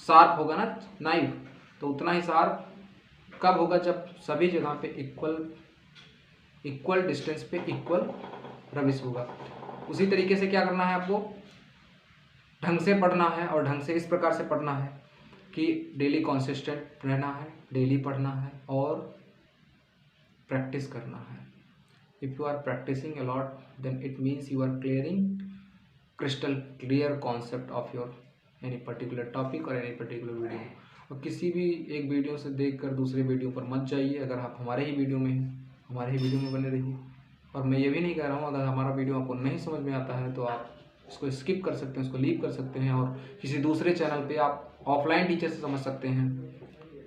शार्प होगा ना नाइफ। तो उतना ही शार्प कब होगा, जब सभी जगह पे इक्वल डिस्टेंस पे इक्वल रबिश होगा। उसी तरीके से क्या करना है, आपको ढंग से पढ़ना है, और ढंग से इस प्रकार से पढ़ना है कि डेली कॉन्सिस्टेंट रहना है, डेली पढ़ना है और प्रैक्टिस करना है। If you are practising a lot then it means you are clearing crystal clear concept of your any particular topic और एनी पर्टिकुलर वीडियो। और किसी भी एक वीडियो से देखकर दूसरे वीडियो पर मत जाइए। अगर आप हमारे ही वीडियो में हैं, हमारे ही वीडियो में बने रहिए। और मैं ये भी नहीं कह रहा हूँ अगर हमारा वीडियो आपको नहीं समझ में आता है तो आप उसको स्किप कर सकते हैं, उसको लीव कर सकते हैं, और किसी दूसरे चैनल पे आप ऑफलाइन टीचर से समझ सकते हैं,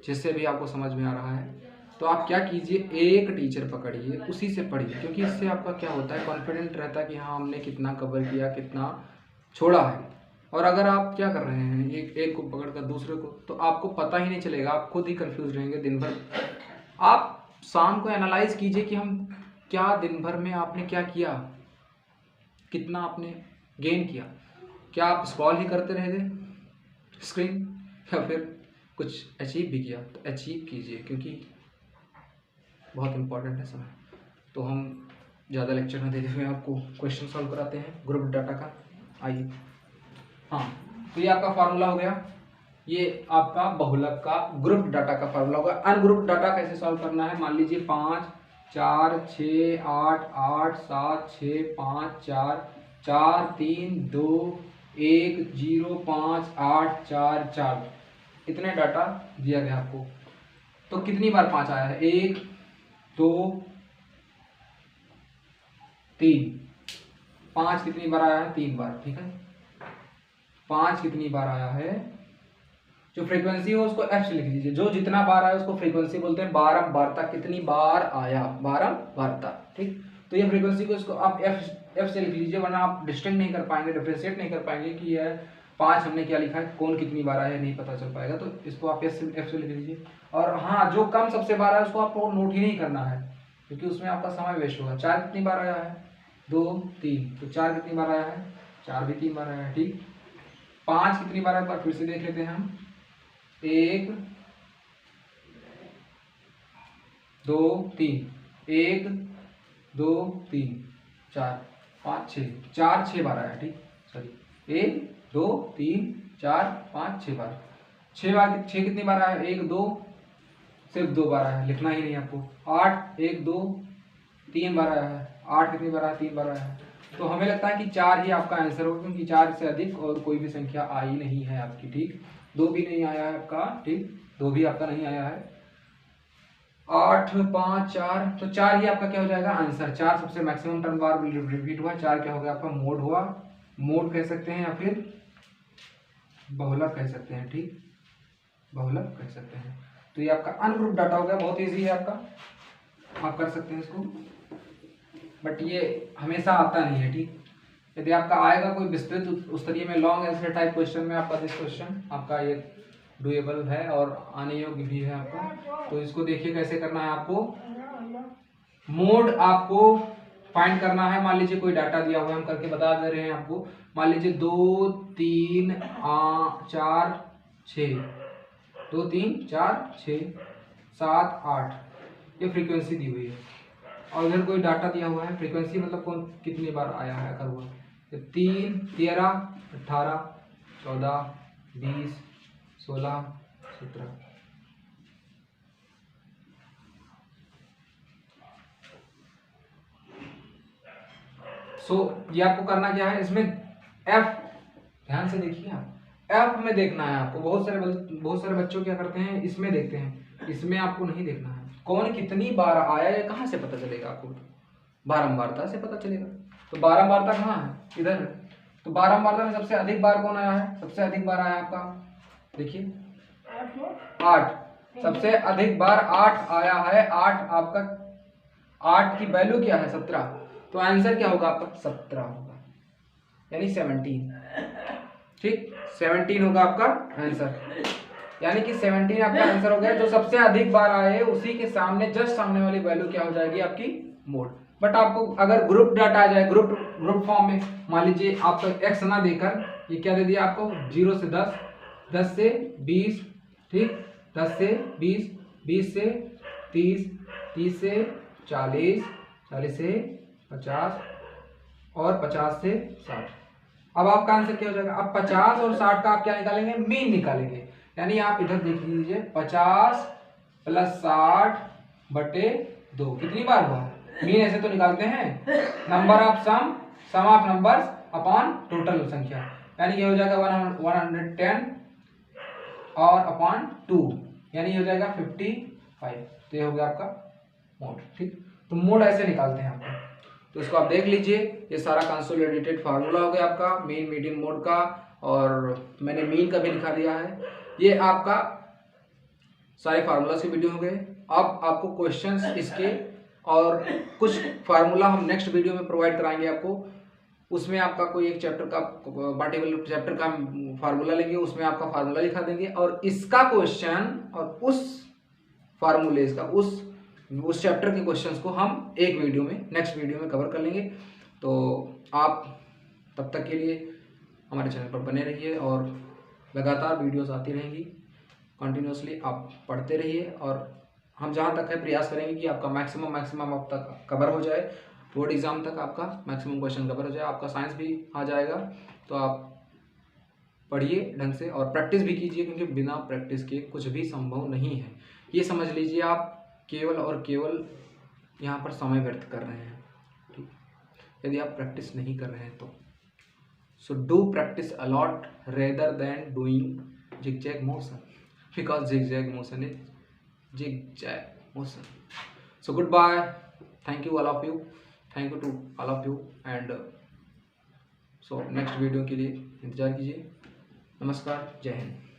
जिससे भी आपको समझ में आ रहा है। तो आप क्या कीजिए, एक टीचर पकड़िए, उसी से पढ़िए, क्योंकि इससे आपका क्या होता है, कॉन्फिडेंट रहता है कि हाँ हमने कितना कवर किया, कितना छोड़ा है। और अगर आप क्या कर रहे हैं, एक को पकड़कर दूसरे को, तो आपको पता ही नहीं चलेगा, आप खुद ही कंफ्यूज रहेंगे दिन भर। आप शाम को एनालाइज कीजिए कि हम क्या दिन भर में आपने क्या किया, कितना आपने गेन किया। क्या आप स्क्रॉल ही करते रह गए स्क्रीन, या फिर कुछ अचीव भी किया? तो अचीव कीजिए, क्योंकि बहुत इंपॉर्टेंट है समय। तो हम ज़्यादा लेक्चर न देते हुए आपको क्वेश्चन सॉल्व कराते हैं ग्रुप डाटा का। आइए, हाँ, तो ये आपका फार्मूला हो गया, ये आपका बहुलक का ग्रुप डाटा का फार्मूला होगा। अनग्रुप डाटा कैसे सॉल्व करना है, मान लीजिए 5 4 6 8 8 7 6 5 4 4 3 2 1 0 5 8 4 4, इतने डाटा दिया गया आपको। तो कितनी बार 5 आया है, 1 2 3, 5 कितनी बार आया है, 3 बार, ठीक है। 5 कितनी बार आया है, जो फ्रीक्वेंसी हो उसको एफ से लिख लीजिए, जो जितना बार आया उसको फ्रीक्वेंसी बोलते हैं। बारंबारता, कितनी बार आया, बारंबारता, ठीक। तो ये फ्रीक्वेंसी को इसको आप एफ से लिख लीजिए, वरना आप डिस्टिंग नहीं कर पाएंगे, डिफरेंशिएट नहीं कर पाएंगे कि यह 5 हमने क्या लिखा है, कौन कितनी बार आया है, नहीं पता चल पाएगा। तो इसको आप एफ से लिख लीजिए। और हाँ, जो कम सबसे बार आया उसको आपको नोट ही नहीं करना है, क्योंकि उसमें आपका समय वेस्ट होगा। 4 कितनी बार आया है, 2 3, तो 4 कितनी बार आया है, 4 भी 3 बार आया है, ठीक। 5 कितनी बार आया, फिर से देख लेते हैं हम, 1 2 3, 1 2 3 4 5 6, 4 6 बार आया, ठीक, सॉरी 1 2 3 4 5 6 बार। 6 कितनी बार आया, 1 2, सिर्फ 2 बार आया, लिखना ही नहीं आपको। 8 1 2 3 बार आया है, 8 कितनी बार आया, 3 बार आया है। तो हमें लगता है कि 4 ही आपका आंसर होगा, क्योंकि 4 से अधिक और कोई भी संख्या आई नहीं है आपकी, ठीक। 2 भी नहीं आया है आपका, ठीक, 2 भी आपका नहीं आया है। 8 5 4, तो 4 ही आपका क्या हो जाएगा आंसर। 4 सबसे मैक्सिमम टर्म बार रिपीट हुआ, 4 क्या हो गया आपका मोड हुआ, मोड कह सकते हैं या फिर बहुलक कह सकते हैं, ठीक, बहुलक कह सकते हैं। तो ये आपका अनग्रुप डाटा हो गया, बहुत ईजी है आपका, आप कर सकते हैं इसको, बट ये हमेशा आता नहीं है, ठीक। यदि आपका आएगा कोई विस्तृत उस तरीके में लॉन्ग आंसर टाइप क्वेश्चन में आपका दिस क्वेश्चन आपका ये डुएबल है और आने योग्य भी है आपका। तो इसको देखिए कैसे करना है आपको। मोड आपको फाइंड करना है। मान लीजिए कोई डाटा दिया हुआ है, हम करके बता दे रहे हैं आपको। मान लीजिए 2 3 4 6, 2 3 4 6 7 8 ये फ्रीक्वेंसी दी हुई है, और इधर कोई डाटा दिया हुआ है, फ्रीक्वेंसी मतलब कौन कितनी बार आया है कर हुआ, 3 13 18 14 20 16 17। सो ये आपको करना क्या है इसमें, एफ ध्यान से देखिए आप, एफ में देखना है आपको। बहुत सारे बच्चों क्या करते हैं इसमें देखते हैं, इसमें आपको नहीं देखना है कौन कितनी बार आया, ये कहाँ से पता चलेगा आपको, बारंबारता से पता चलेगा। तो बारंबारता कहाँ है, इधर है। तो बारंबारता में सबसे अधिक बार कौन आया है, सबसे अधिक बार आया आपका, देखिए 8, सबसे अधिक बार 8 आया है। 8 आपका, 8 की वैल्यू क्या है 17, तो आंसर क्या होगा आपका 17 होगा, यानी 17, ठीक 17 होगा आपका आंसर, यानी कि 17 आपका आंसर हो गया। जो सबसे अधिक बार आए उसी के सामने जस्ट सामने वाली वैल्यू क्या हो जाएगी आपकी मोड। बट आपको अगर ग्रुप डाटा आ जाए, ग्रुप फॉर्म में, मान लीजिए आपको एक्स ना देकर ये क्या दे दिया आपको 0 से 10, 10 से 20, ठीक 10 से 20, 20 से 30, 30 से 40, 40 से 50 और 50 से 60। अब आपका आंसर क्या हो जाएगा, अब 50 और 60 का आप क्या निकालेंगे, मीन निकालेंगे। यानी आप इधर देख लीजिए 50 + 60 बटे 2 कितनी बार हुआ, मीन ऐसे तो निकालते हैं, number of sum of numbers upon total संख्या, यानी ये हो जाएगा 110 और अपॉन 2, यानी ये हो जाएगा 55। तो ये हो गया आपका मोड, ठीक। तो मोड ऐसे निकालते हैं आपको, तो इसको आप देख लीजिए। ये सारा कंसोलिडेटेड फार्मूला हो गया आपका मीन मीडियन मोड का, और मैंने मीन का भी लिखा दिया है। ये आपका सारे फार्मूलास के वीडियो हो गए। अब आपको क्वेश्चंस इसके और कुछ फार्मूला हम नेक्स्ट वीडियो में प्रोवाइड कराएंगे आपको। उसमें आपका कोई एक चैप्टर का पार्टिकुलर चैप्टर का फार्मूला लेंगे, उसमें आपका फार्मूला लिखा देंगे, और इसका क्वेश्चन और उस फार्मूलेज का उस चैप्टर के क्वेश्चंस को हम एक वीडियो में, नेक्स्ट वीडियो में कवर कर लेंगे। तो आप तब तक के लिए हमारे चैनल पर बने रहिए और लगातार वीडियोस आती रहेंगी, कंटिन्यूसली आप पढ़ते रहिए, और हम जहाँ तक है प्रयास करेंगे कि आपका मैक्सिमम अब तक कवर हो जाए, बोर्ड एग्जाम तक आपका मैक्सिमम क्वेश्चन कवर हो जाए। आपका साइंस भी आ जाएगा, तो आप पढ़िए ढंग से और प्रैक्टिस भी कीजिए, क्योंकि बिना प्रैक्टिस के कुछ भी संभव नहीं है। ये समझ लीजिए आप केवल और केवल यहाँ पर समय व्यर्थ कर रहे हैं, ठीक, यदि आप प्रैक्टिस नहीं कर रहे हैं तो। So do practice a lot rather than doing zigzag motion, because zigzag motion is zigzag motion. So goodbye, thank you all of you, thank you to all of you, and so next video के लिए इंतजार कीजिए। नमस्कार, जय हिंद।